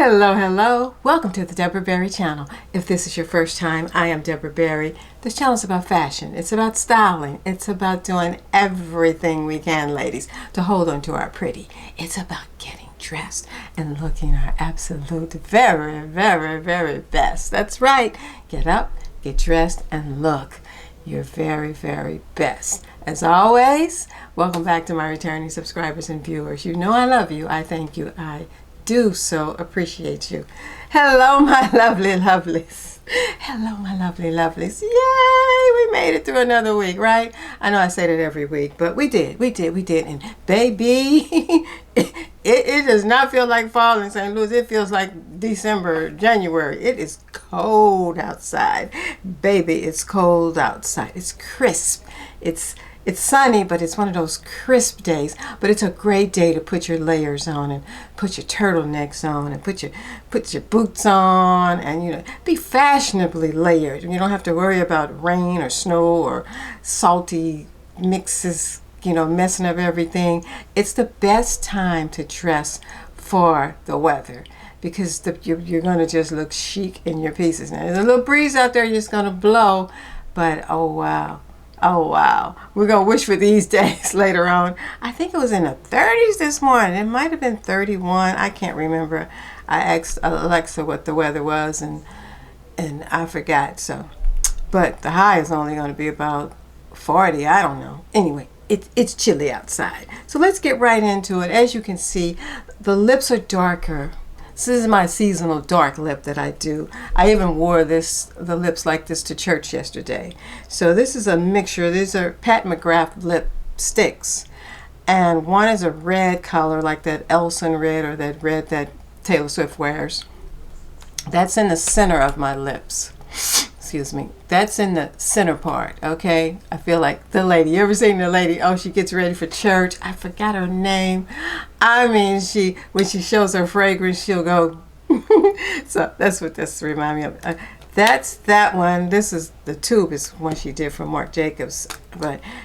Hello, hello. Welcome to the Deborah Berry channel. If this is your first time, I am Deborah Berry. This channel is about fashion. It's about styling. It's about doing everything we can, ladies, to hold on to our pretty. It's about getting dressed and looking our absolute very, very, very best. That's right. Get up, get dressed, and look your very, very best. As always, welcome back to my returning subscribers and viewers. You know I love you. I thank you. I do so appreciate you. Hello, my lovely lovelies. Hello, my lovely lovelies. Yay! We made it through another week, right? I know I say that every week, but we did. And baby, it does not feel like fall in St. Louis. It feels like December, January. It is cold outside. Baby, it's cold outside. It's crisp. It's sunny, but it's one of those crisp days. But it's a great day to put your layers on and put your turtlenecks on and put your boots on and be fashionably layered. You don't have to worry about rain or snow or salty mixes, messing up everything. It's the best time to dress for the weather because you're going to just look chic in your pieces. Now, there's a little breeze out there just going to blow, but oh wow. Oh, wow. We're going to wish for these days later on. I think it was in the 30s this morning. It might have been 31. I can't remember. I asked Alexa what the weather was, and I forgot. But the high is only going to be about 40. I don't know. Anyway, it's chilly outside. So let's get right into it. As you can see, the lips are darker. This is my seasonal dark lip that I do. I even wore the lips like this to church yesterday. So this is a mixture. These are Pat McGrath lip sticks. And one is a red color like that Elson red or that red that Taylor Swift wears. That's in the center of my lips. Excuse me. That's in the center part, okay? I feel like the lady. You ever seen the lady? Oh, she gets ready for church. I forgot her name. I mean, when she shows her fragrance, she'll go. So that's what this reminds me of. That's that one. This is the tube is one she did for Marc Jacobs.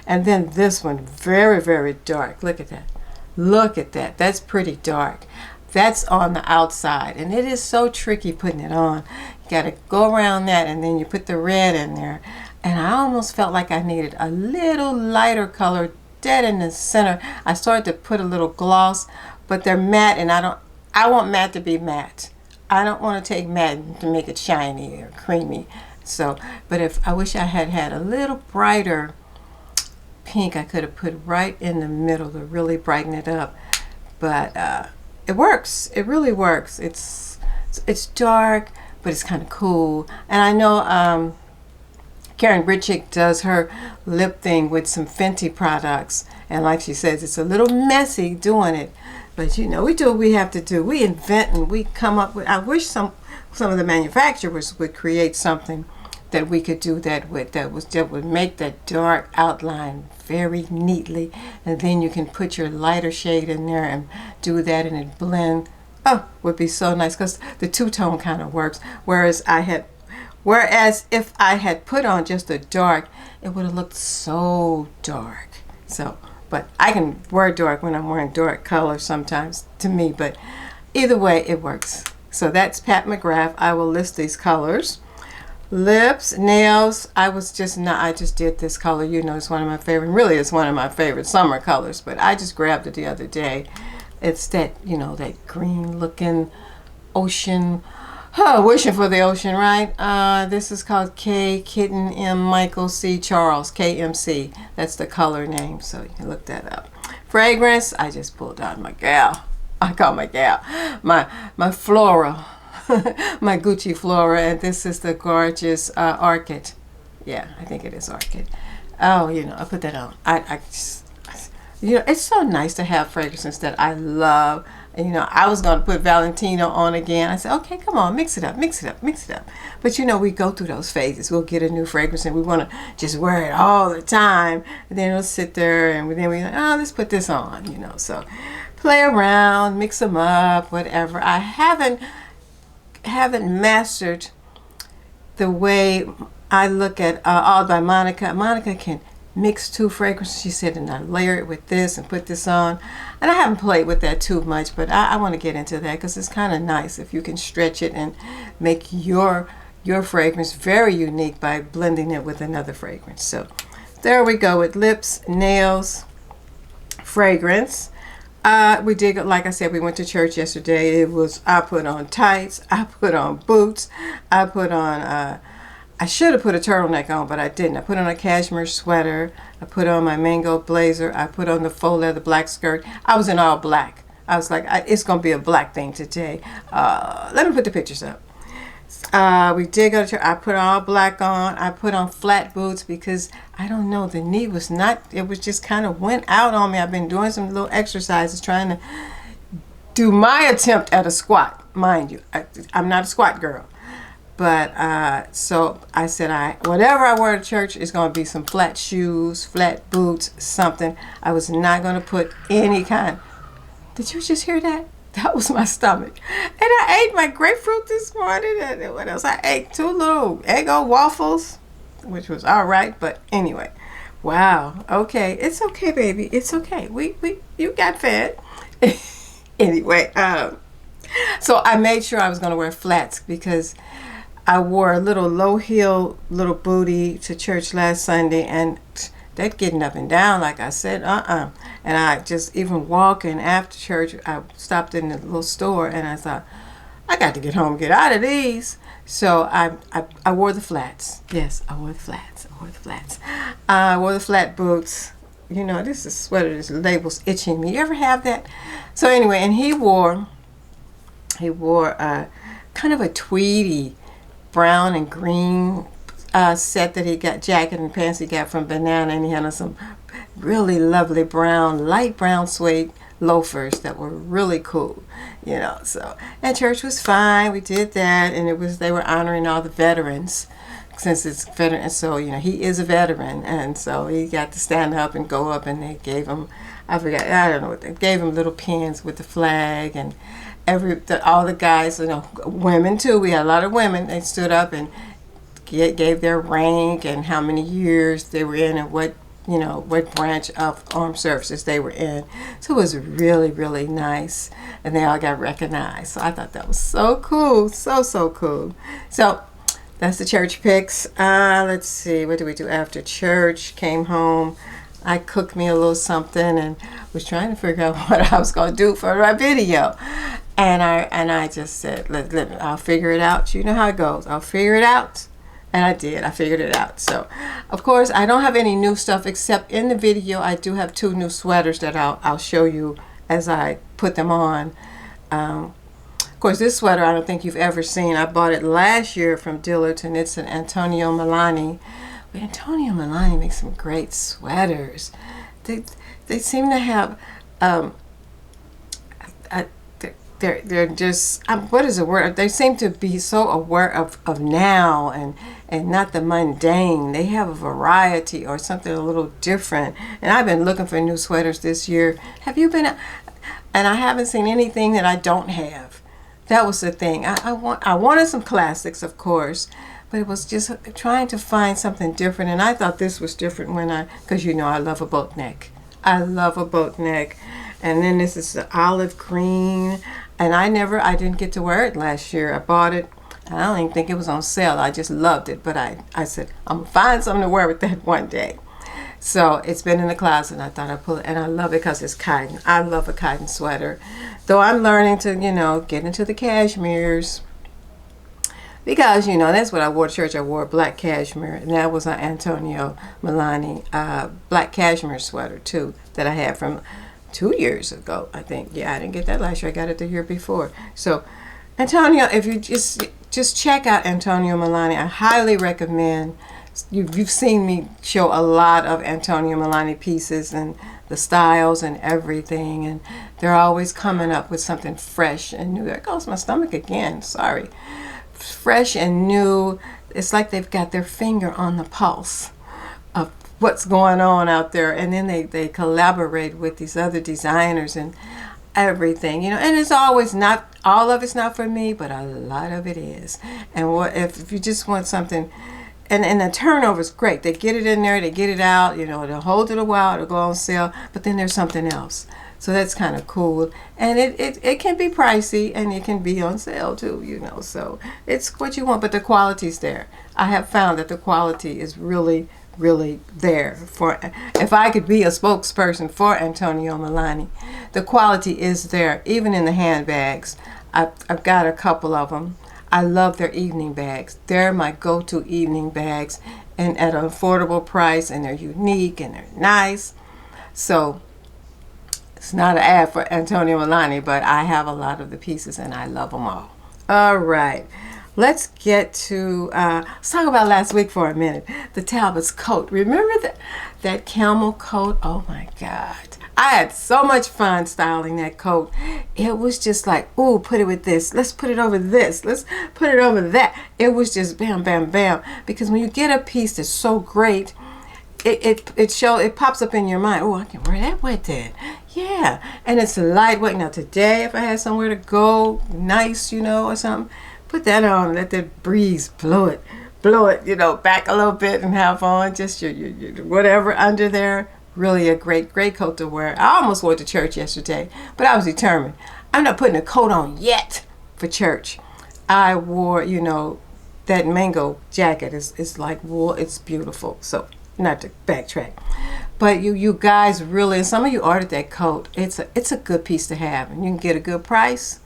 And then this one, very, very dark. Look at that. Look at that. That's pretty dark. That's on the outside, and it is so tricky putting it on. You got to go around that, and then you put the red in there. And I almost felt like I needed a little lighter color dead in the center. I started to put a little gloss, but they're matte, and I want matte to be matte. I don't want to take matte to make it shiny or creamy. But I wish I had a little brighter pink I could have put right in the middle to really brighten it up. But it works. It really works. It's dark, but it's kind of cool. And I know Karen Ritchik does her lip thing with some Fenty products. And like she says, it's a little messy doing it. But we do what we have to do. We invent and we come up with. I wish some of the manufacturers would create something that we could do that with. That would make that dark outline very neatly, and then you can put your lighter shade in there and do that, and it blend. Oh, would be so nice because the two-tone kind of works. Whereas if I had put on just a dark, it would have looked so dark. But I can wear dark when I'm wearing dark color sometimes to me. But either way, it works. So that's Pat McGrath. I will list these colors. Lips, nails, I just did this color. It's one of my favorite. Really, it's one of my favorite summer colors, but I just grabbed it the other day. It's that, that green looking ocean. Wishing for the ocean, right? This is called K Kitten M Michael C Charles, KMC. That's the color name, so you can look that up. Fragrance, I just pulled out my gal. I call my gal. My Flora. My Gucci Flora, and this is the gorgeous Orchid. Yeah, I think it is Orchid. Oh, I put that on. It's so nice to have fragrances that I love. And, I was going to put Valentino on again. I said, okay, come on, mix it up. But, we go through those phases. We'll get a new fragrance, and we want to just wear it all the time. And then it'll sit there, and then we're like, oh, let's put this on, So play around, mix them up, whatever. I haven't mastered the way I look at All by Monica. Monica can mix two fragrances. She said, and I layer it with this and put this on. And I haven't played with that too much, but I want to get into that because it's kind of nice if you can stretch it and make your fragrance very unique by blending it with another fragrance. So there we go with lips, nails, fragrance. We did, like I said, we went to church yesterday. I put on tights, I put on boots, I put on, I should have put a turtleneck on, but I didn't. I put on a cashmere sweater, I put on my mango blazer, I put on the faux leather black skirt. I was in all black. I was like, it's going to be a black thing today. Let me put the pictures up. We did go to church. I put all black on. I put on flat boots because I don't know, the knee was not, it was just kind of went out on me. I've been doing some little exercises trying to do my attempt at a squat, mind you. I'm not a squat girl. But so I said, whatever I wear to church is going to be some flat shoes, flat boots, something. I was not going to put any kind. Did you just hear that? That was my stomach. And I ate my grapefruit this morning. And what else? I ate 2 little Eggo waffles, which was all right. But anyway, wow. Okay. It's okay, baby. It's okay. You got fed. Anyway, so I made sure I was going to wear flats because I wore a little low heel, little booty to church last Sunday. And that getting up and down, like I said, And I just, even walking after church, I stopped in the little store and I thought, I got to get home, get out of these. So I wore the flats. Yes, I wore the flats. I wore the flat boots. You know, this is sweater, this label's itching me. You ever have that? So anyway, and he wore kind of a tweedy brown and green set that he got, jacket and pants he got from Banana, and he had on some really lovely brown, light brown suede loafers that were really cool, you know. So, and church was fine. We did that, and they were honoring all the veterans since it's veteran. So, you know, he is a veteran, and so he got to stand up and go up, and they gave him, I don't know what they gave him, little pins with the flag, and all the guys, you know, women too. We had a lot of women. They stood up and gave their rank and how many years they were in and what branch of armed services they were in. So it was really, really nice, and they all got recognized. So I thought that was so cool, so cool. So that's the church pics. Let's see, what did we do after church? Came home, I cooked me a little something and was trying to figure out what I was going to do for my video. And I just said, I'll figure it out. You know how it goes. I'll figure it out. And I did. I figured it out. So, of course, I don't have any new stuff except in the video. I do have 2 new sweaters that I'll show you as I put them on. Of course, this sweater I don't think you've ever seen. I bought it last year from Dillard's, and it's an Antonio Milani. But Antonio Milani makes some great sweaters. They seem to have they're just what is the word? They seem to be so aware of now and not the mundane. They have a variety or something a little different. And I've been looking for new sweaters this year. Have you been? And I haven't seen anything that I don't have. That was the thing. I wanted some classics, of course, but it was just trying to find something different. And I thought this was different because you know I love a boat neck. I love a boat neck. And then this is the olive green. And I didn't get to wear it last year. I bought it. I don't even think it was on sale. I just loved it. But I said, I'm going to find something to wear with that one day. So it's been in the closet, and I thought I'd pull it. And I love it because it's cotton. I love a cotton sweater. Though I'm learning to, get into the cashmeres. Because, that's what I wore to church. I wore black cashmere. And that was an Antonio Milani black cashmere sweater, too, that I had from 2 years ago, I think. Yeah, I didn't get that last year. I got it the year before. So, Antonio, if you just check out Antonio Milani, I highly recommend. You've seen me show a lot of Antonio Milani pieces and the styles and everything, and they're always coming up with something fresh and new. There goes my stomach again. Sorry. Fresh and new. It's like they've got their finger on the pulse of what's going on out there, and then they collaborate with these other designers and everything, and it's always not all of it's not for me, but a lot of it is. And if you just want something and the turnover is great. They get it in there, they get it out, you know, they'll hold it a while, it'll go on sale, but then there's something else. So that's kind of cool. And it can be pricey, and it can be on sale too, you know. So it's what you want, but the quality's there. I have found that the quality is really, really there. For if I could be a spokesperson for Antonio Milani, the quality is there, even in the handbags. I've got a couple of them. I love their evening bags. They're my go-to evening bags, and at an affordable price, and they're unique and they're nice. So it's not an ad for Antonio Milani, but I have a lot of the pieces and I love them all. All right, let's get to let's talk about last week for a minute. The Talbot's coat. Remember that camel coat? Oh my God. I had so much fun styling that coat. It was just like, ooh, put it with this. Let's put it over this. Let's put it over that. It was just bam, bam, bam. Because when you get a piece that's so great, it pops up in your mind. Oh, I can wear that with it. Yeah. And it's lightweight. Now today, if I had somewhere to go, nice, you know, or something, put that on. Let that breeze blow it, you know, back a little bit and have on just your whatever under there. Really a great coat to wear. I almost wore it to church yesterday, but I was determined. I'm not putting a coat on yet for church. I wore, you know, that mango jacket is like wool. It's beautiful. So not to backtrack, but you guys really, and some of you ordered that coat. It's a good piece to have, and you can get a good price.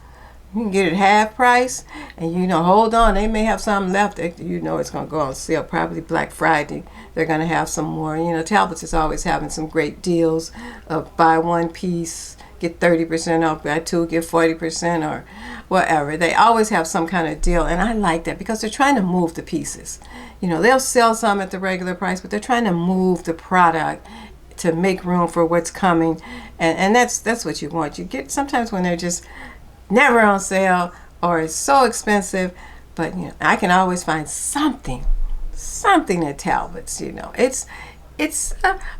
You can get it half price, and you know, hold on, they may have some left. You know, it's going to go on sale, probably Black Friday. They're going to have some more. You know, Talbot's is always having some great deals of buy one piece, get 30% off, buy two, get 40%, or whatever. They always have some kind of deal, and I like that because they're trying to move the pieces. You know, they'll sell some at the regular price, but they're trying to move the product to make room for what's coming, and that's what you want. You get sometimes when they're just never on sale or it's so expensive, but you know, I can always find something at Talbot's. You know, it's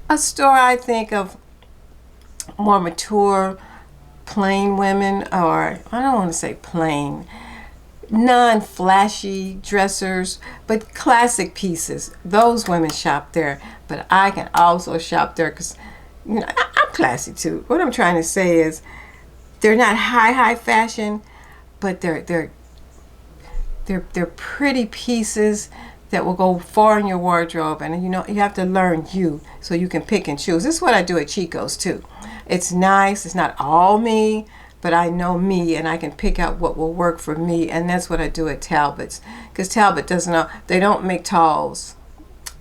a store, I think, of more mature, plain women, or I don't want to say plain, non-flashy dressers, but classic pieces. Those women shop there, but I can also shop there because, you know, I'm classy too. What I'm trying to say is, they're not high fashion, but they're pretty pieces that will go far in your wardrobe. And you know, you have to learn you so you can pick and choose. This is what I do at Chico's too. It's nice. It's not all me, but I know me, and I can pick out what will work for me. And that's what I do at Talbot's, because Talbot they don't make talls,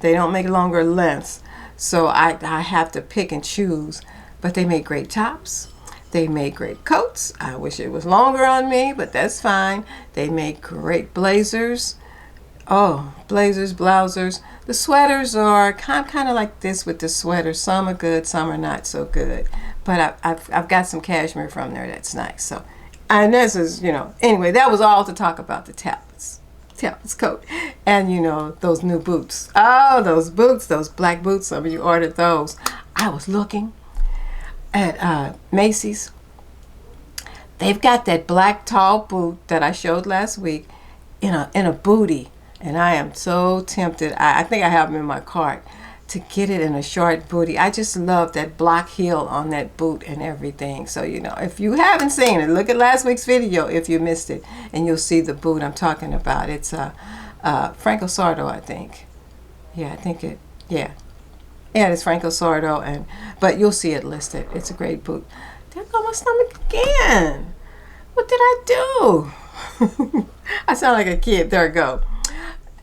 they don't make longer lengths. So I have to pick and choose. But they make great tops. They make great coats. I wish it was longer on me, but that's fine. They make great blazers. Oh, blazers, blousers. The sweaters are kind of like this with the sweaters. Some are good, some are not so good. But I've got some cashmere from there that's nice. So, and this is, you know, anyway, that was all to talk about the Talbot's coat. And, you know, those new boots. Oh, those boots, those black boots. Some of you ordered those. I was looking at Macy's. They've got that black tall boot that I showed last week in a bootie, and I am so tempted. I think I have them in my cart to get it in a short bootie. I just love that block heel on that boot and everything. So, you know, if you haven't seen it, look at last week's video if you missed it, and you'll see the boot I'm talking about. It's Franco Sardo, I think. Yeah, I think it. Yeah. Yeah, it's Franco Sardo, but you'll see it listed. It's a great boot. There go my stomach again. What did I do? I sound like a kid. There I go.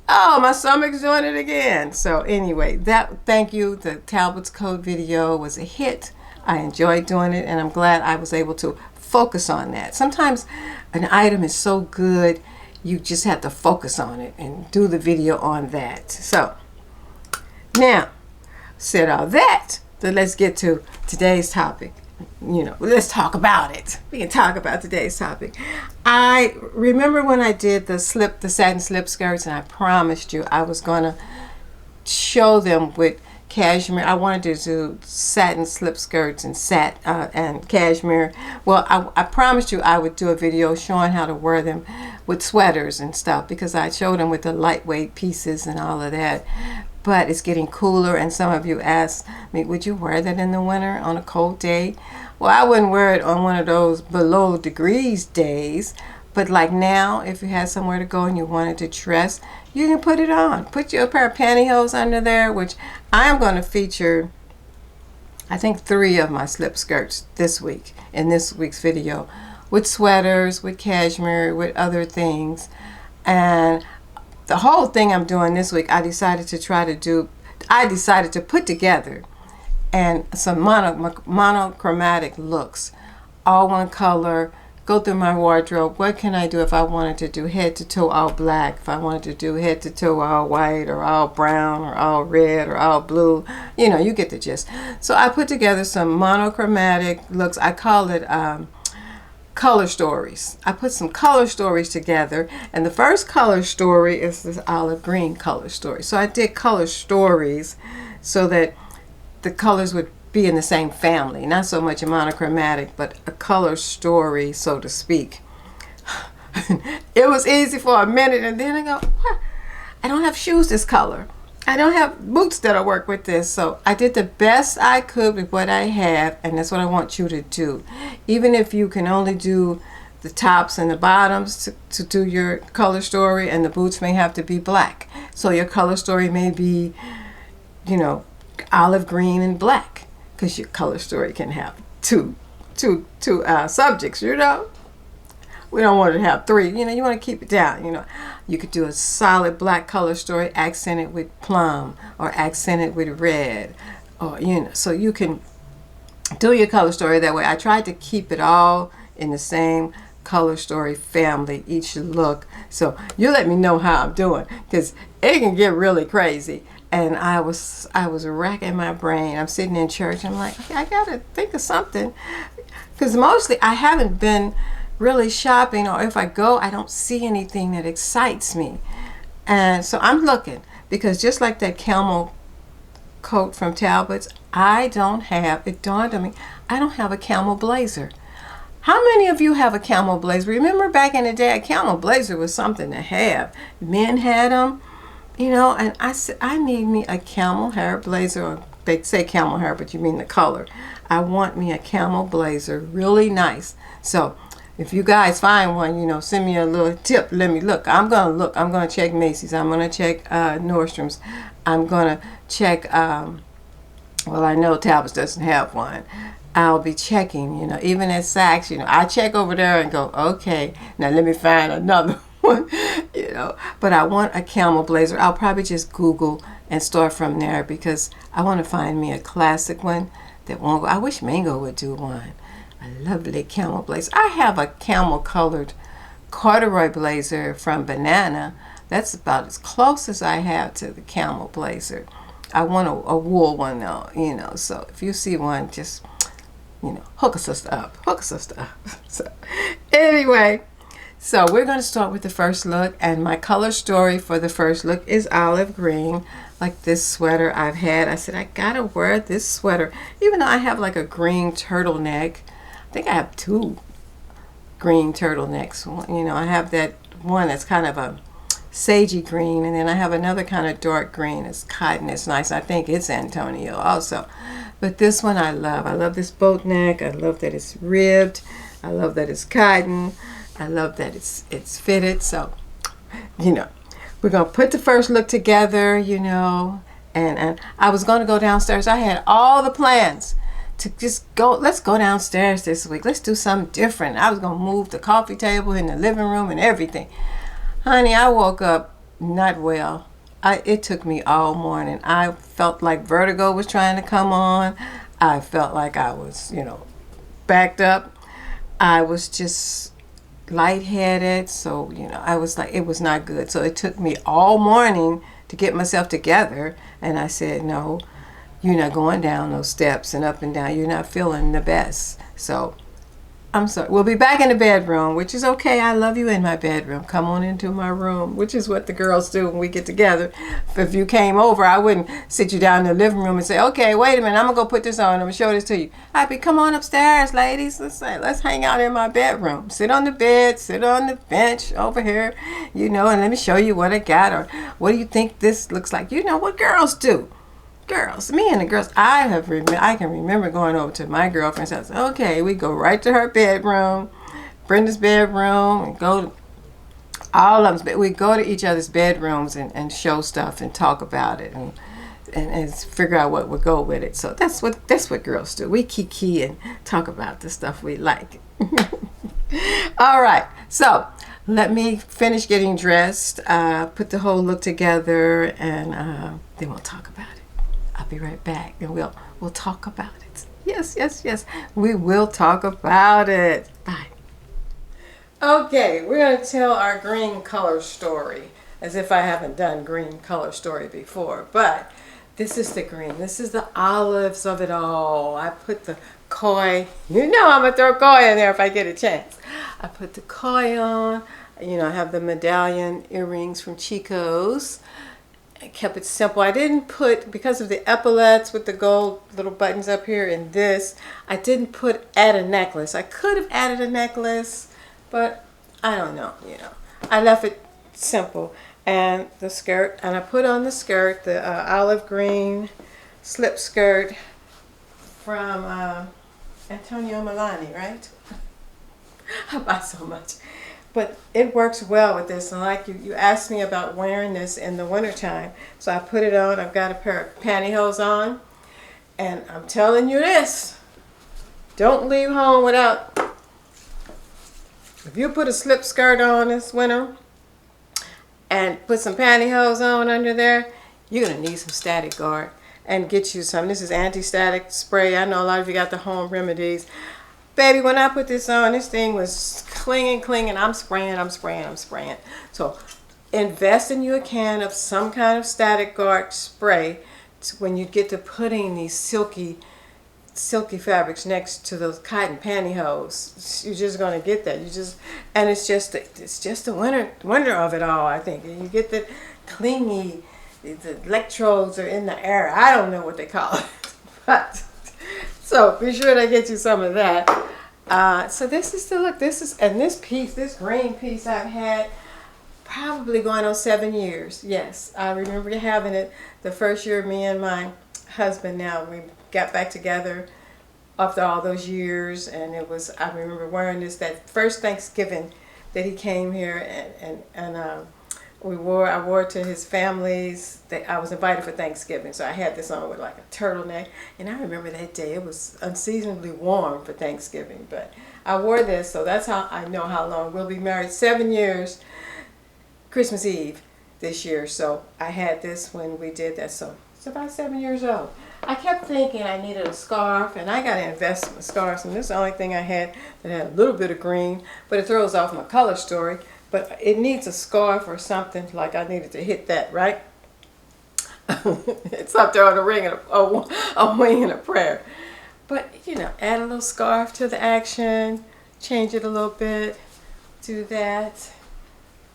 Oh, my stomach's doing it again. So anyway, thank you. The Talbot's coat video was a hit. I enjoyed doing it, and I'm glad I was able to focus on that. Sometimes an item is so good, you just have to focus on it and do the video on that. So now, said all that, then let's get to today's topic. You know, let's talk about it. We can talk about today's topic. I remember when I did the satin slip skirts, and I promised you I was going to show them with cashmere. I wanted to do satin slip skirts and cashmere. Well, I promised you I would do a video showing how to wear them with sweaters and stuff, because I showed them with the lightweight pieces and all of that. But it's getting cooler, and some of you asked me, would you wear that in the winter on a cold day? Well, I wouldn't wear it on one of those below degrees days, but like now, if you had somewhere to go and you wanted to dress, you can put it on. Put your pair of pantyhose under there, which I am going to feature, I think, 3 of my slip skirts this week in this week's video, with sweaters, with cashmere, with other things. And the whole thing I'm doing this week, I decided to put together and some monochromatic looks, all one color. Go through my wardrobe. What can I do if I wanted to do head to toe all black, if I wanted to do head to toe all white or all brown or all red or all blue? You know, you get the gist. So I put together some monochromatic looks. I call it color stories. I put some color stories together, and the first color story is this olive green color story. So I did color stories so that the colors would be in the same family, not so much a monochromatic, but a color story, so to speak. It was easy for a minute, and then I go, what? I don't have shoes this color. I don't have boots that'll work with this. So I did the best I could with what I have, and that's what I want you to do. Even if you can only do the tops and the bottoms to do your color story, and the boots may have to be black. So your color story may be, you know, olive green and black, because your color story can have two subjects, you know. We don't want to have 3, you know, you want to keep it down, you know. You could do a solid black color story accented with plum or accented with red, or, you know, so you can do your color story that way. I tried to keep it all in the same color story family, each look. So you let me know how I'm doing, because it can get really crazy. And I was racking my brain. I'm sitting in church. I'm like, okay, I gotta think of something, because mostly I haven't been really shopping, or if I go, I don't see anything that excites me. And so I'm looking, because just like that camel coat from Talbot's, it dawned on me, I don't have a camel blazer. How many of you have a camel blazer? Remember back in the day, a camel blazer was something to have. Men had them. You know, and I said, I need me a camel hair blazer. Or they say camel hair, but you mean the color. I want me a camel blazer, really nice. So if you guys find one, you know, send me a little tip. Let me look. I'm going to check Macy's. I'm going to check Nordstrom's. I'm going to check, well, I know Talbot's doesn't have one. I'll be checking, you know, even at Saks, you know, I check over there and go, okay, now let me find another one, you know. But I want a camel blazer. I'll probably just Google and start from there, because I want to find me a classic one that won't go. I wish Mango would do one. A lovely camel blazer. I have a camel colored corduroy blazer from Banana. That's about as close as I have to the camel blazer. I want a wool one though, you know. So if you see one, just, you know, hook a sister up. Hook a sister up. So anyway, so we're going to start with the first look, and my color story for the first look is olive green, like this sweater I've had. I said, I gotta wear this sweater, even though I have like a green turtleneck. I think I have 2 green turtlenecks. You know, I have that one that's kind of a sagey green, and then I have another kind of dark green. It's cotton. It's nice. I think it's Antonio also. But this one I love. I love this boat neck. I love that it's ribbed. I love that it's cotton. I love that it's fitted. So, you know, we're going to put the first look together, you know. And I was going to go downstairs. I had all the plans to just go, let's go downstairs this week. Let's do something different. I was going to move the coffee table in the living room and everything. Honey, I woke up not well. It took me all morning. I felt like vertigo was trying to come on. I felt like I was, you know, backed up. I was just lightheaded. So, you know, I was like, it was not good. So it took me all morning to get myself together. And I said, no, you're not going down those steps and up and down. You're not feeling the best. So I'm sorry. We'll be back in the bedroom, which is okay. I love you in my bedroom. Come on into my room, which is what the girls do when we get together. If you came over, I wouldn't sit you down in the living room and say, okay, wait a minute, I'm going to go put this on. I'm going to show this to you. I'd be, come on upstairs, ladies. Let's hang out in my bedroom. Sit on the bed, sit on the bench over here, you know, and let me show you what I got, or what do you think this looks like? You know what girls do. Girls, me and the girls, I can remember going over to my girlfriend's house. Okay, we go right to her bedroom, Brenda's bedroom, and go to all of them. We go to each other's bedrooms and show stuff and talk about it and figure out what would go with it. So that's what girls do. We kiki and talk about the stuff we like. All right, so let me finish getting dressed, put the whole look together, and then we'll talk about it. I'll be right back, and we'll talk about it. Yes. We will talk about it. Bye. Okay, we're going to tell our green color story, as if I haven't done green color story before. But this is the green. This is the olives of it all. I put the koi. You know I'm going to throw koi in there if I get a chance. I put the koi on. You know, I have the medallion earrings from Chico's. I kept it simple. I didn't put, because of the epaulets with the gold little buttons up here and this, I didn't add a necklace. I could have added a necklace, but I don't know, you know. I left it simple. And the skirt, and I put on the skirt, the olive green slip skirt from Antonio Milani, right? I buy so much. But it works well with this, and like you asked me about wearing this in the wintertime, so I put it on. I've got a pair of pantyhose on, and I'm telling you this, don't leave home without, if you put a slip skirt on this winter and put some pantyhose on under there, you're going to need some static guard, and get you some. This is anti-static spray. I know a lot of you got the home remedies. Baby, when I put this on, this thing was clinging. I'm spraying. So invest in you a can of some kind of static guard spray when you get to putting these silky fabrics next to those cotton pantyhose. You're just going to get that. And it's just the winter of it all, I think. And you get the clingy, the electrodes are in the air. I don't know what they call it. But so be sure to get you some of that. So this is the look. This green piece I've had probably going on 7 years. Yes, I remember having it the first year me and my husband now, we got back together after all those years, and I remember wearing this that first Thanksgiving that he came here, and I wore it to his family's. I was invited for Thanksgiving, so I had this on with like a turtleneck. And I remember that day, it was unseasonably warm for Thanksgiving, but I wore this, so that's how I know how long. We'll be married 7 years, Christmas Eve this year. So I had this when we did that, so it's about 7 years old. I kept thinking I needed a scarf, and I got to invest in scarves, and this is the only thing I had that had a little bit of green, but it throws off my color story. But it needs a scarf or something, like I needed to hit that, right? It's up there on a ring and a wing and a prayer. But, you know, add a little scarf to the action, change it a little bit, do that.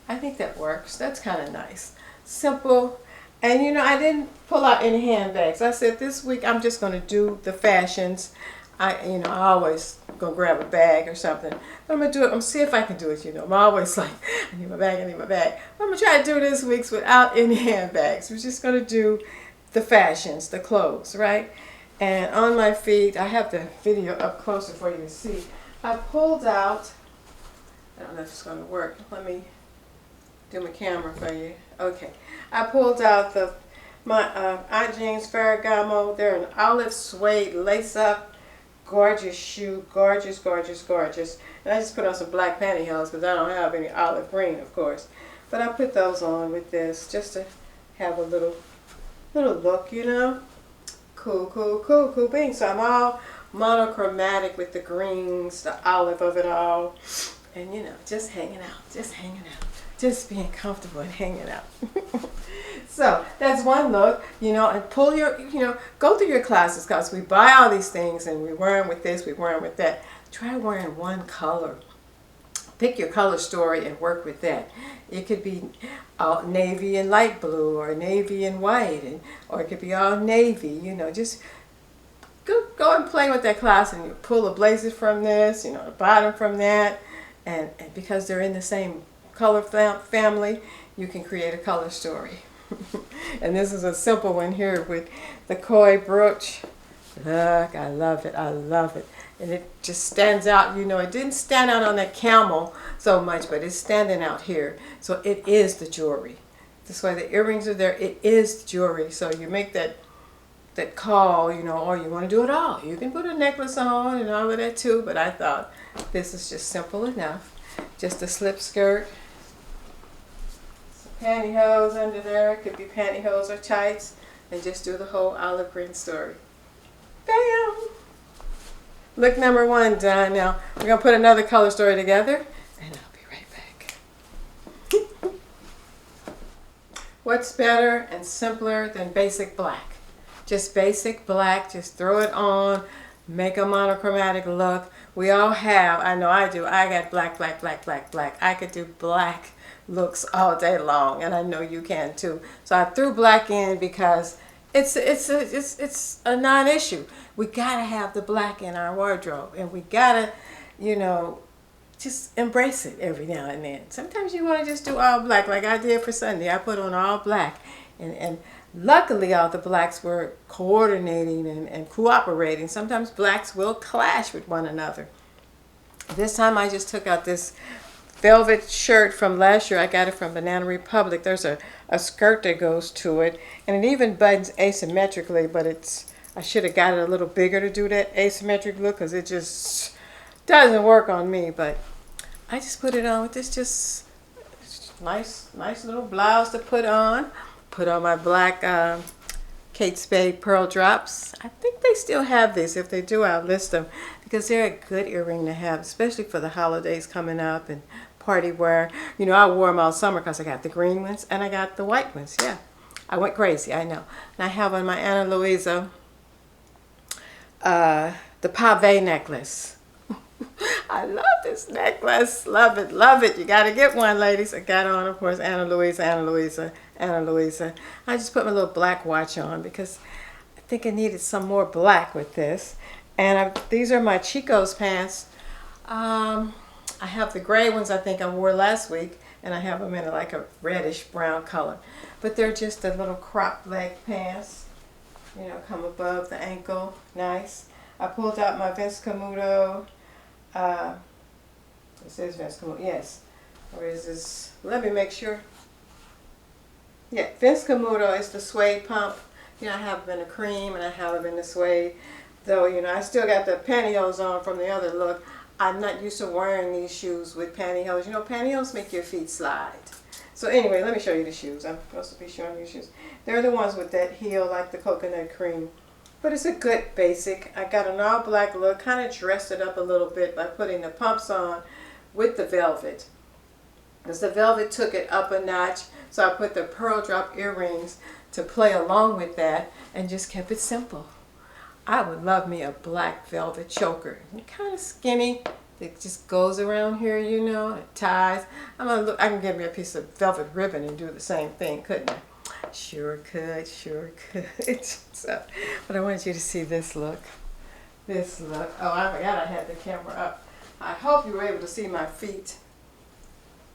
I think that works. That's kind of nice. Simple. And, you know, I didn't pull out any handbags. I said this week I'm just going to do the fashions. I always go grab a bag or something. But I'm going to do it. I'm going to see if I can do it, you know. I'm always like, I need my bag. But I'm going to try to do this week without any handbags. We're just going to do the fashions, the clothes, right? And on my feet, I have the video up closer for you to see. I pulled out, I don't know if it's going to work. Let me do my camera for you. Okay. I pulled out my Aunt Jane's Ferragamo. They're an olive suede lace-up. Gorgeous shoe, gorgeous. And I just put on some black pantyhose because I don't have any olive green, of course. But I put those on with this just to have a little look, you know. Cool beans. So I'm all monochromatic with the greens, the olive of it all. And, you know, just hanging out. Just being comfortable and hanging out. So that's one look, you know, and go through your classes, because we buy all these things and we wear them with this, we wear them with that. try wearing one color. Pick your color story and work with that. It could be all navy and light blue, or navy and white, or it could be all navy. You know, just go and play with that class, and you pull the blazers from this, you know, the bottom from that, and because they're in the same color family, you can create a color story. And this is a simple one here with the koi brooch. Look, I love it. I love it. And it just stands out. You know, it didn't stand out on that camel so much, but it's standing out here. So it is the jewelry. This way the earrings are there. It is jewelry. So you make that call, you know, or you want to do it all. You can put a necklace on and all of that too, but I thought this is just simple enough. Just a slip skirt. Some pantyhose under there. It could be pantyhose or tights. And just do the whole olive green story. Bam! Look number one done. Now we're going to put another color story together, and I'll be right back. What's better and simpler than basic black? Just basic black, just throw it on, make a monochromatic look. We all have, I know I do, I got black, black, black, black, black. I could do black looks all day long, and I know you can too. So I threw black in because it's a non-issue. We gotta have the black in our wardrobe, and we gotta, you know, just embrace it every now and then. Sometimes you want to just do all black, like I did for Sunday. I put on all black, and luckily all the blacks were coordinating and cooperating. Sometimes blacks will clash with one another. This time I just took out this velvet shirt from last year. I got it from Banana Republic. There's a skirt that goes to it, and it even buttons asymmetrically, but I should have got it a little bigger to do that asymmetric look, because it just doesn't work on me. But I just put it on with this just nice little blouse to put on. Put on my black Kate Spade pearl drops. I think they still have these. If they do, I'll list them, because they're a good earring to have, especially for the holidays coming up and party wear. You know, I wore them all summer because I got the green ones and I got the white ones. Yeah, I went crazy, I know. And I have on my Ana Luisa the Pave necklace. I love this necklace. Love it, love it. You got to get one, ladies. I got on, of course, Ana Luisa, Ana Luisa, Ana Luisa. I just put my little black watch on because I think I needed some more black with this. And these are my Chico's pants. I have the gray ones I think I wore last week, and I have them in like a reddish brown color. But they're just a little crop leg pants. You know, come above the ankle. Nice. I pulled out my Vince Camuto. It says Vince Camuto. Yes. Or is this? Let me make sure. Yeah, Vince Camuto is the suede pump. You know, I have them in the cream and I have them in the suede. Though, you know, I still got the pantyhose on from the other look. I'm not used to wearing these shoes with pantyhose. You know, pantyhose make your feet slide. So anyway, let me show you the shoes. I'm supposed to be showing you shoes. They're the ones with that heel like the coconut cream. But it's a good basic. I got an all black look, kind of dressed it up a little bit by putting the pumps on with the velvet. Because the velvet took it up a notch. So I put the pearl drop earrings to play along with that and just kept it simple. I would love me a black velvet choker. Kind of skinny. It just goes around here, you know. It ties. I can get me a piece of velvet ribbon and do the same thing, couldn't I? Sure could, sure could. So, but I wanted you to see this look. This look. Oh, I forgot I had the camera up. I hope you were able to see my feet.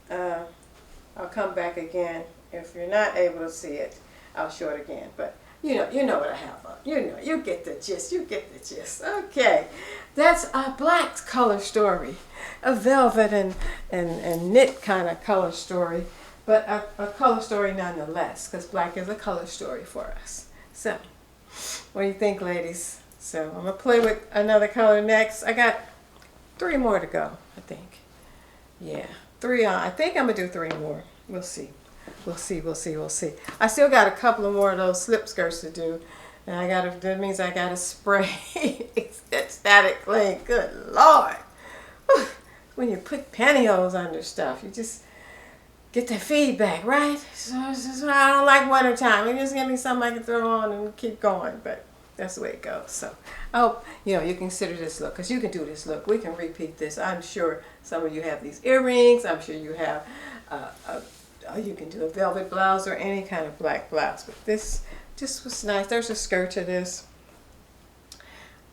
I'll come back again. If you're not able to see it, I'll show it again. But you know what I have on. You get the gist. You get the gist. Okay, that's a black color story, a velvet and knit kind of color story, but a color story nonetheless, because black is a color story for us. So, what do you think, ladies? So I'm gonna play with another color next. I got 3 more to go, I think. Yeah, 3 on. I think I'm gonna do 3 more. We'll see. We'll see, we'll see, we'll see. I still got a couple of more of those slip skirts to do. And that means I gotta spray that static cling. Good Lord. Whew. When you put pantyhose under stuff, you just get that feedback, right? So I don't like wintertime. You just give me something I can throw on and keep going. But That's the way it goes. So I hope, you know, you consider this look, because you can do this look. We can repeat this. I'm sure some of you have these earrings. I'm sure you have, you can do a velvet blouse or any kind of black blouse. But this just was nice. There's a skirt to this.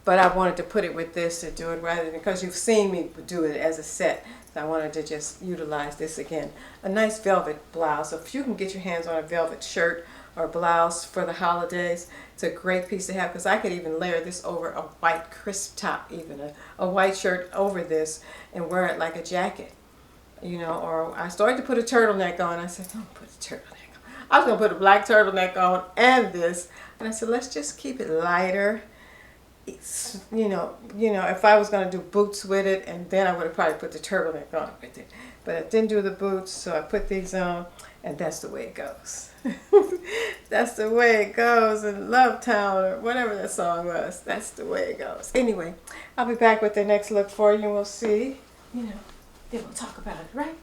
But I wanted to put it with this to do it rather than, because you've seen me do it as a set. So I wanted to just utilize this again. A nice velvet blouse. So if you can get your hands on a velvet shirt or blouse for the holidays, it's a great piece to have, because I could even layer this over a white crisp top, even a white shirt over this, and wear it like a jacket. You know, or I started to put a turtleneck on. I said, don't put a turtleneck on. I was going to put a black turtleneck on and this. And I said, let's just keep it lighter. It's, you know, if I was going to do boots with it, and then I would have probably put the turtleneck on with it. But I didn't do the boots, so I put these on, and that's the way it goes. That's the way it goes in Love Town, or whatever that song was. That's the way it goes. Anyway, I'll be back with the next look for you, and we'll see, you know, then we'll talk about it, right?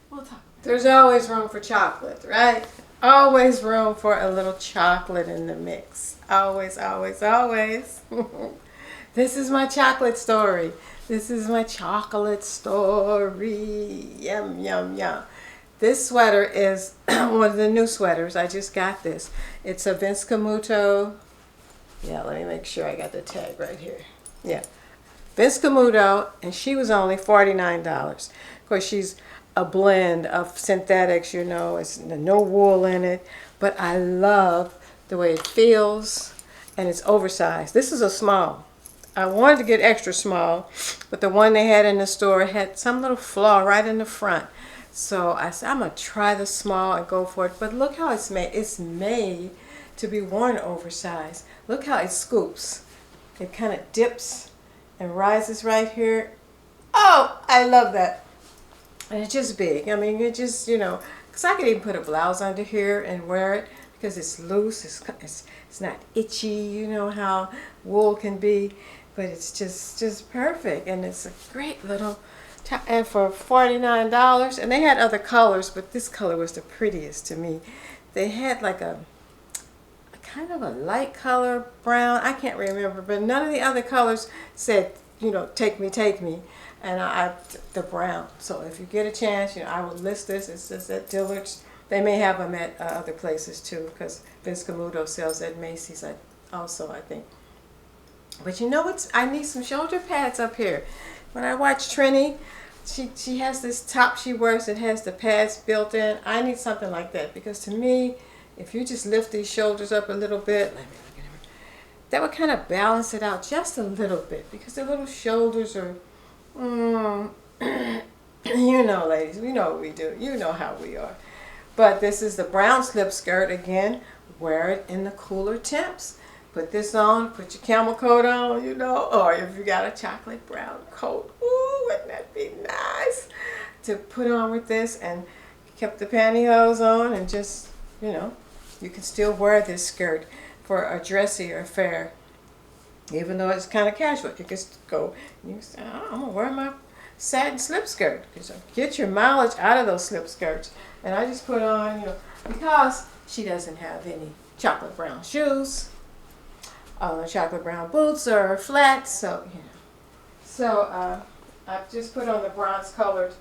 We'll talk. There's always room for chocolate, right? Always room for a little chocolate in the mix. Always, always, always. This is my chocolate story. This is my chocolate story. Yum, yum, yum. This sweater is one of the new sweaters. I just got this. It's a Vince Camuto. Yeah, let me make sure I got the tag right here. Yeah. Vince Camuto, and she was only $49. Of course, she's a blend of synthetics, you know. It's no wool in it. But I love the way it feels, and it's oversized. This is a small. I wanted to get extra small, but the one they had in the store had some little flaw right in the front. So I said, I'm going to try the small and go for it. But look how it's made. It's made to be worn oversized. Look how it scoops. It kind of dips and rises right here. Oh, I love that. And it's just big. I mean, it just, you know, because I could even put a blouse under here and wear it because it's loose. It's not itchy. You know how wool can be. But it's just perfect. And it's a great little top. And for $49, and they had other colors, but this color was the prettiest to me. They had like a kind of a light color brown. I can't remember. But none of the other colors said, you know, take me, take me. And the brown. So if you get a chance, you know, I will list this. It's just at Dillard's. They may have them at other places too, because Vince Camuto sells at Macy's also, I think. But you know what? I need some shoulder pads up here. When I watch Trini, she has this top she wears that has the pads built in. I need something like that, because to me, if you just lift these shoulders up a little bit, let me look at her, that would kind of balance it out just a little bit, because the little shoulders are, you know, ladies, we know what we do. You know how we are. But this is the brown slip skirt again. Wear it in the cooler temps. Put this on, put your camel coat on, you know, or if you got a chocolate brown coat, ooh, wouldn't that be nice to put on with this, and kept the pantyhose on, and just, you know, you can still wear this skirt for a dressy affair, even though it's kind of casual. You just go, you can say, oh, I'm going to wear my satin slip skirt. Get your mileage out of those slip skirts. And I just put on, you know, because she doesn't have any chocolate brown shoes, chocolate brown boots or flats, so, you know. So I've just put on the bronze colored,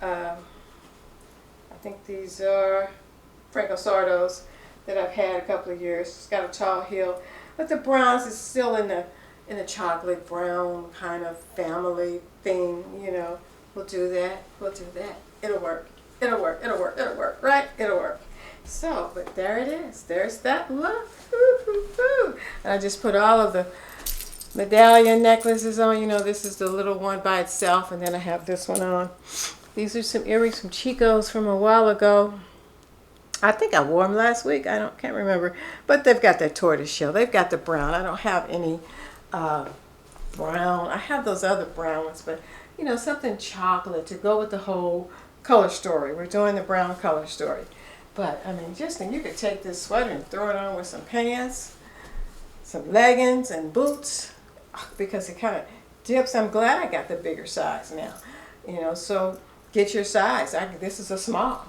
I think these are Franco Sardos that I've had a couple of years. It's got a tall heel, but the bronze is still in the chocolate brown kind of family thing, you know. We'll do that. We'll do that. It'll work. It'll work. It'll work. It'll work. Right? It'll work. So, but there it is. There's that look. And I just put all of the medallion necklaces on. You know, this is the little one by itself, and then I have this one on. These are some earrings from Chico's from a while ago. I think I wore them last week. Can't remember. But they've got that tortoise shell. They've got the brown. I don't have any brown. I have those other brown ones, but you know, something chocolate to go with the whole color story. We're doing the brown color story. But I mean, just think, you could take this sweater and throw it on with some pants, some leggings and boots, because it kind of dips. I'm glad I got the bigger size now. You know, so get your size. This is a small.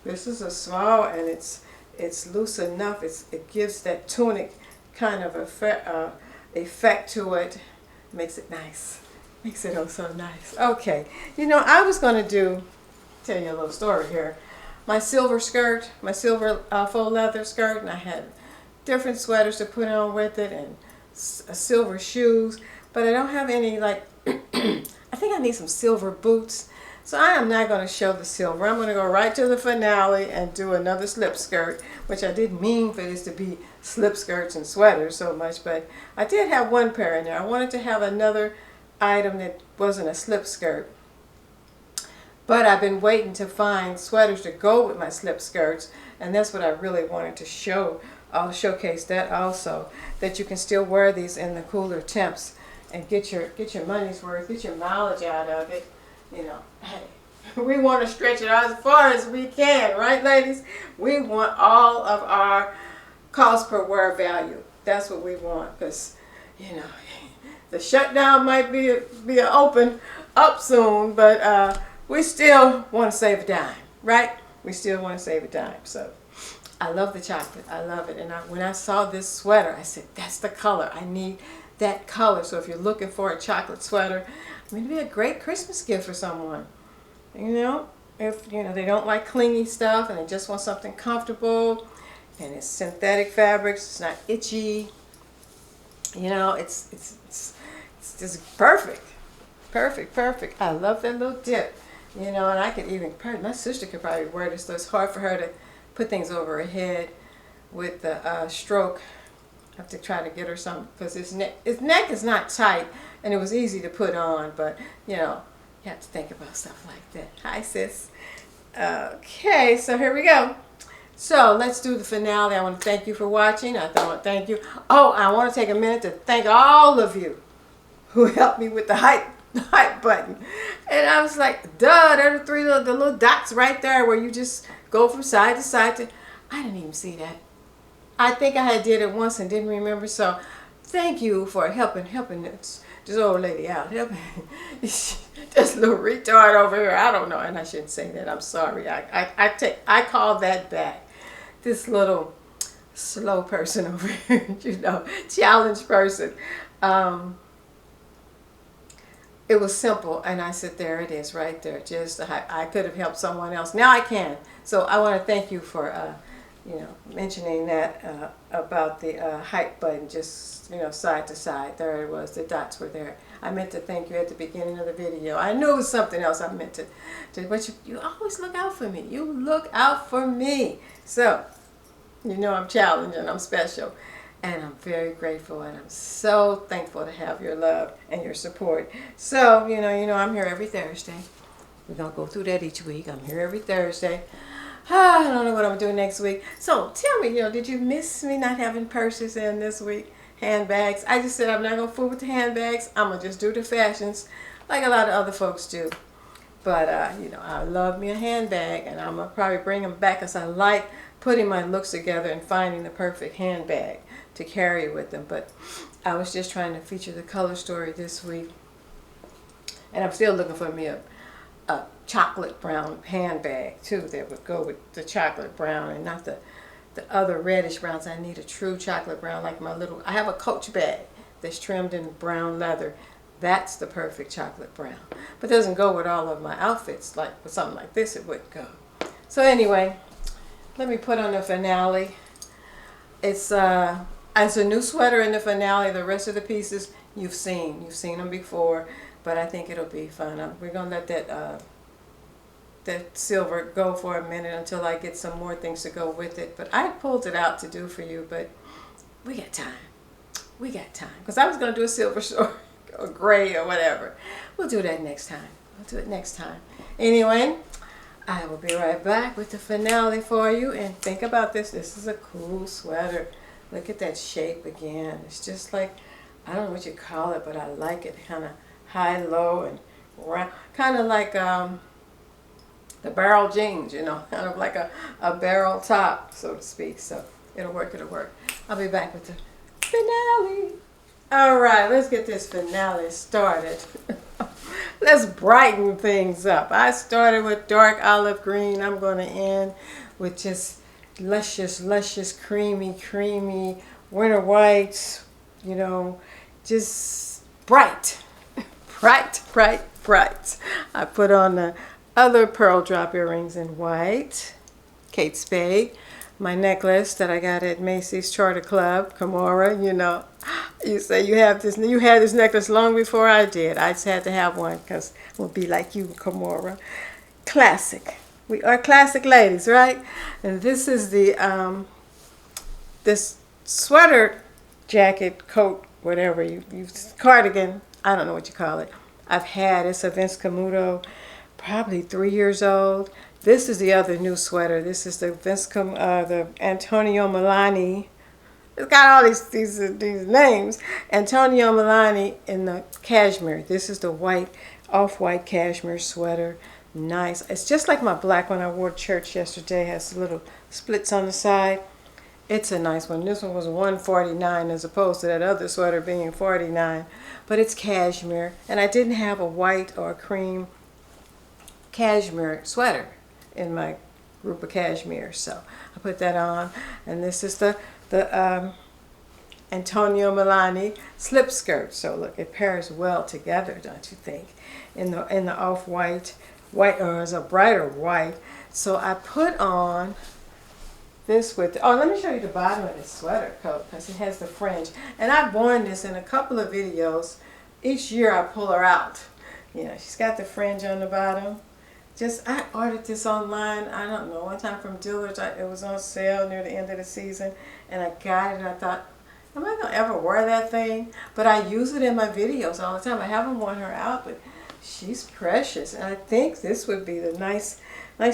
This is a small, and it's loose enough. It gives that tunic kind of effect to it. Makes it nice. Makes it oh so nice. Okay, you know, I was going to tell you a little story here. My silver skirt, my silver faux leather skirt, and I had different sweaters to put on with it and silver shoes, but I don't have any, like, I think I need some silver boots. So I am not going to show the silver. I'm going to go right to the finale and do another slip skirt, which I didn't mean for this to be slip skirts and sweaters so much, but I did have one pair in there. I wanted to have another item that wasn't a slip skirt, but I've been waiting to find sweaters to go with my slip skirts, and that's what I really wanted to show. I'll showcase that also, that you can still wear these in the cooler temps and get your money's worth, get your mileage out of it. You know, hey, we want to stretch it out as far as we can, right, ladies? We want all of our cost per wear value. That's what we want, because, you know, the shutdown might be open up soon, but we still want to save a dime, right? We still want to save a dime. So I love the chocolate. I love it. And when I saw this sweater, I said, that's the color. I need that color. So if you're looking for a chocolate sweater, I mean, it'd be a great Christmas gift for someone. You know, if, you know, they don't like clingy stuff and they just want something comfortable, and it's synthetic fabrics, it's not itchy. You know, it's just perfect. Perfect, perfect. I love that little dip. You know, and I could even, my sister could probably wear this, so it's hard for her to put things over her head with the stroke. I have to try to get her something, because his neck is not tight, and it was easy to put on, but, you know, you have to think about stuff like that. Hi, sis. Okay, so here we go. So let's do the finale. I want to thank you for watching. I want to thank you. Oh, I want to take a minute to thank all of you who helped me with the hype button. And I was like, duh, there are the little dots right there where you just go from side to side. I didn't even see that. I think I did it once and didn't remember. So thank you for helping this old lady out. Helping this little retard over here. I don't know, and I shouldn't say that. I'm sorry. I call that back. This little slow person over here, you know, challenged person. It was simple, and I said, there it is right there. Just I could have helped someone else. Now I can. So I want to thank you for you know, mentioning that about the hype button, just, you know, side to side. There it was. The dots were there. I meant to thank you at the beginning of the video. I knew it was something else I meant to but you always look out for me. You look out for me. So, you know, I'm challenged and I'm special. And I'm very grateful, and I'm so thankful to have your love and your support. So, you know, I'm here every Thursday. We're going to go through that each week. I'm here every Thursday. I don't know what I'm doing next week. So tell me, you know, did you miss me not having purses in this week? Handbags. I just said I'm not going to fool with the handbags. I'm going to just do the fashions like a lot of other folks do. But, you know, I love me a handbag, and I'm going to probably bring them back, because I like putting my looks together and finding the perfect handbag to carry with them. But I was just trying to feature the color story this week. And I'm still looking for me a chocolate brown handbag too that would go with the chocolate brown, and not the other reddish browns. I need a true chocolate brown, like my little, I have a Coach bag that's trimmed in brown leather. That's the perfect chocolate brown. But it doesn't go with all of my outfits. Like with something like this, it wouldn't go. So anyway, let me put on the finale. It's a new sweater in the finale. The rest of the pieces you've seen them before, but I think it'll be fun. We're gonna let that silver go for a minute until I get some more things to go with it. But I pulled it out to do for you, but we got time. We got time, because I was gonna do a silver sword or gray or whatever. We'll do that next time. We'll do it next time. Anyway, I will be right back with the finale for you. And think about this. This is a cool sweater. Look at that shape again. It's just like, I don't know what you call it, but I like it. Kind of high, low, and round. Kind of like the barrel jeans, you know. Kind of like a barrel top, so to speak. So it'll work, it'll work. I'll be back with the finale. All right, let's get this finale started. Let's brighten things up. I started with dark olive green. I'm going to end with just luscious, creamy winter whites, you know, just bright, bright, bright, bright. I put on the other pearl drop earrings in white, Kate Spade. My necklace that I got at Macy's Charter Club, Kimora, you know. You say you had this necklace long before I did. I just had to have one because we'll be like you, Kimora. Classic. We are classic ladies, right? And this is the this sweater, jacket, coat, whatever you cardigan. I don't know what you call it. I've had. It's a Vince Camuto, probably 3 years old. This is the other new sweater. This is the the Antonio Milani. It's got all these names. Antonio Milani in the cashmere. This is the white, off-white cashmere sweater. Nice. It's just like my black one I wore to church yesterday. It has little splits on the side. It's a nice one. This one was $149 as opposed to that other sweater being $49. But it's cashmere. And I didn't have a white or a cream cashmere sweater in my group of cashmere, so I put that on. And this is the Antonio Milani slip skirt. So look, it pairs well together, don't you think? In the off-white, white, or as a brighter white. So I put on this with, oh, let me show you the bottom of this sweater coat because it has the fringe. And I've worn this in a couple of videos. Each year I pull her out. You know, she's got the fringe on the bottom. I ordered this online, I don't know, one time from Dillard's. It was on sale near the end of the season, and I got it, and I thought, am I going to ever wear that thing? But I use it in my videos all the time. I haven't worn her out, but she's precious. And I think this would be the nice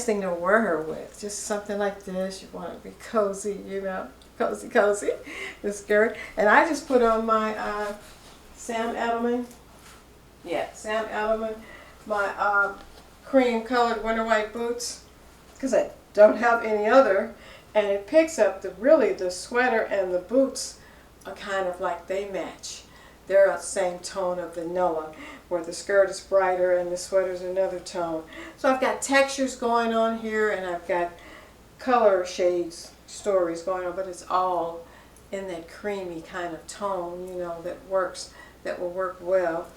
thing to wear her with. Just something like this. You want to be cozy, you know, cozy, the skirt. And I just put on my Sam Edelman, my cream colored winter white boots because I don't have any other, and it picks up the sweater and the boots are kind of like they match. They're the same tone of vanilla, where the skirt is brighter and the sweater's another tone. So I've got textures going on here, and I've got color shades stories going on, but it's all in that creamy kind of tone, you know, that will work well.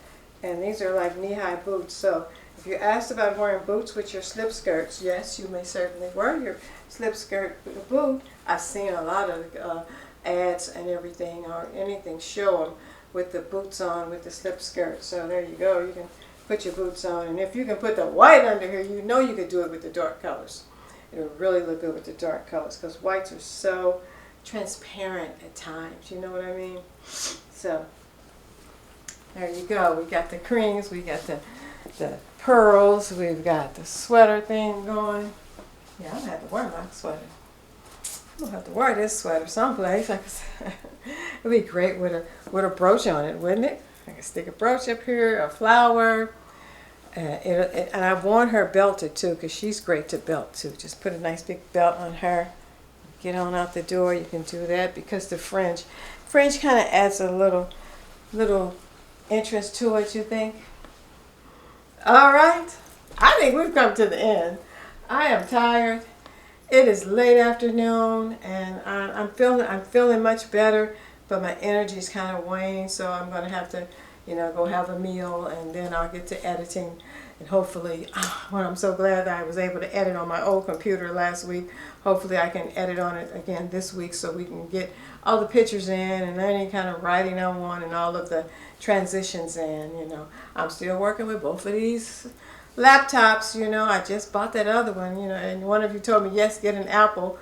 And these are like knee-high boots. So if you're asked about wearing boots with your slip skirts, yes, you may certainly wear your slip skirt with a boot. I've seen a lot of ads and everything, or anything show them with the boots on with the slip skirt. So there you go. You can put your boots on. And if you can put the white under here, you know you could do it with the dark colors. It'll really look good with the dark colors because whites are so transparent at times. You know what I mean? So there you go. We got the creams. We got the pearls. We've got the sweater thing going. Yeah, I'm gonna have to wear my sweater. I'm gonna have to wear this sweater someplace. It'd be great with a brooch on it, wouldn't it? I could stick a brooch up here, a flower, and I've worn her belted too, because she's great to belt too. Just put a nice big belt on her. Get on out the door. You can do that because the fringe kind of adds a little interest to it. You think? All right, I think we've come to the end. I am tired. It is late afternoon, and I'm feeling much better, but my energy is kind of waning. So I'm going to have to, go have a meal, and then I'll get to editing. And hopefully, well, I'm so glad that I was able to edit on my old computer last week. Hopefully, I can edit on it again this week so we can get all the pictures in and any kind of writing I want and all of the transitions in. I'm still working with both of these laptops. I just bought that other one. And one of you told me, yes, get an Apple.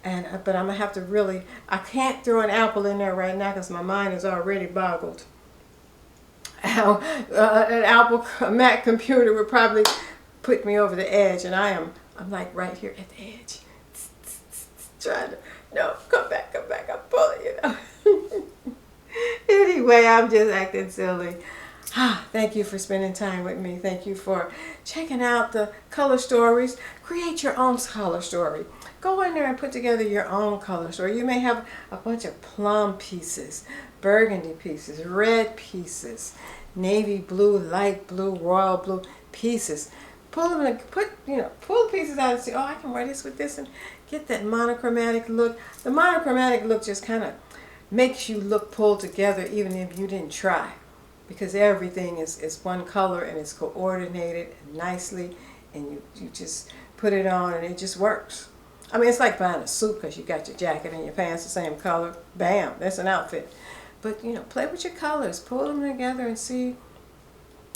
But I'm gonna have to I can't throw an Apple in there right now because my mind is already boggled. An Apple Mac computer would probably put me over the edge, and I'm like right here at the edge, trying to, no, come back, I'm pulling, Anyway, I'm just acting silly. Thank you for spending time with me. Thank you for checking out the color stories. Create your own color story. Go in there and put together your own color story. You may have a bunch of plum pieces, burgundy pieces, red pieces, navy blue, light blue, royal blue pieces. Pull them and pull pieces out and say, oh, I can wear this with this, and get that monochromatic look. The monochromatic look just kind of makes you look pulled together even if you didn't try, because everything is one color and it's coordinated nicely, and you just put it on and it just works. I mean, it's like buying a suit because you got your jacket and your pants the same color. Bam, that's an outfit. But, you know, play with your colors. Pull them together and see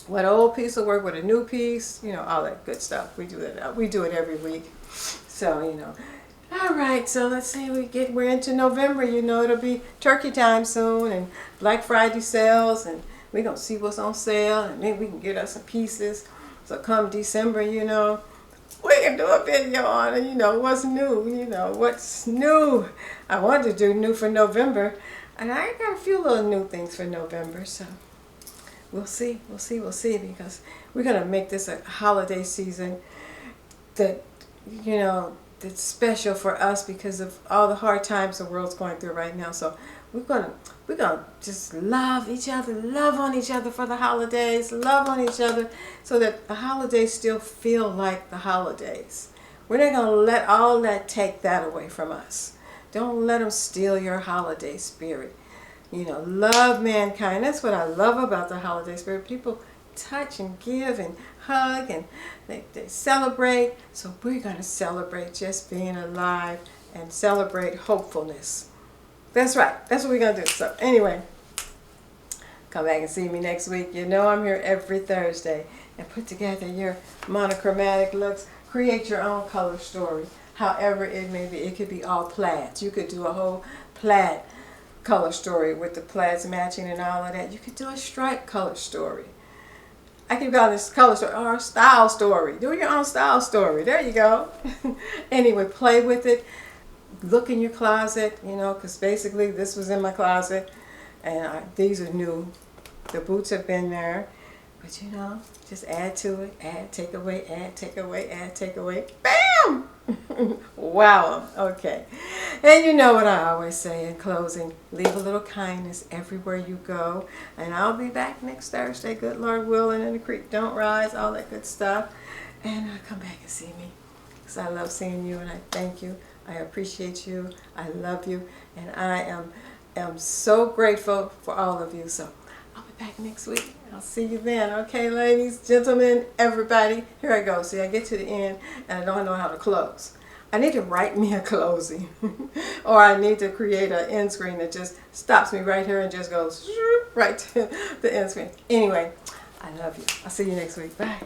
what old piece will work with a new piece. You know, all that good stuff. We do that. We do it every week. So, you know. All right, so let's say we're into November. You know, it'll be turkey time soon and Black Friday sales, and we're going to see what's on sale, and maybe we can get us some pieces. So come December, you know, we can do a video on it, you know, what's new, you know, what's new. I wanted to do new for November, and I got a few little new things for November, so we'll see, because we're going to make this a holiday season that, you know, that's special for us because of all the hard times the world's going through right now. So we're gonna just love each other, love on each other for the holidays, love on each other, so that the holidays still feel like the holidays. We're not gonna let all that take that away from us. Don't let them steal your holiday spirit. You know, love mankind. That's what I love about the holiday spirit. People touch and give and hug, and they celebrate. So we're going to celebrate just being alive and celebrate hopefulness. That's right. That's what we're going to do. So anyway, come back and see me next week. You know I'm here every Thursday. And put together your monochromatic looks. Create your own color story. However it may be. It could be all plaids. You could do a whole plaid color story with the plaids matching and all of that. You could do a stripe color story. I keep calling this color story or style story. Do your own style story. There you go. Anyway, play with it. Look in your closet, you know, because basically this was in my closet, and these are new. The boots have been there, but you know, just add to it. Add, take away, add, take away, add, take away. Bam! Wow. Okay. And you know what I always say in closing, leave a little kindness everywhere you go. And I'll be back next Thursday, good Lord willing, and the creek don't rise, all that good stuff. And come back and see me, because I love seeing you, and I thank you. I appreciate you. I love you. And I am so grateful for all of you. So I'll be back next week. I'll see you then. Okay, ladies, gentlemen, everybody. Here I go. See, I get to the end and I don't know how to close. I need to write me a closing. Or I need to create an end screen that just stops me right here and just goes right to the end screen. Anyway, I love you. I'll see you next week. Bye.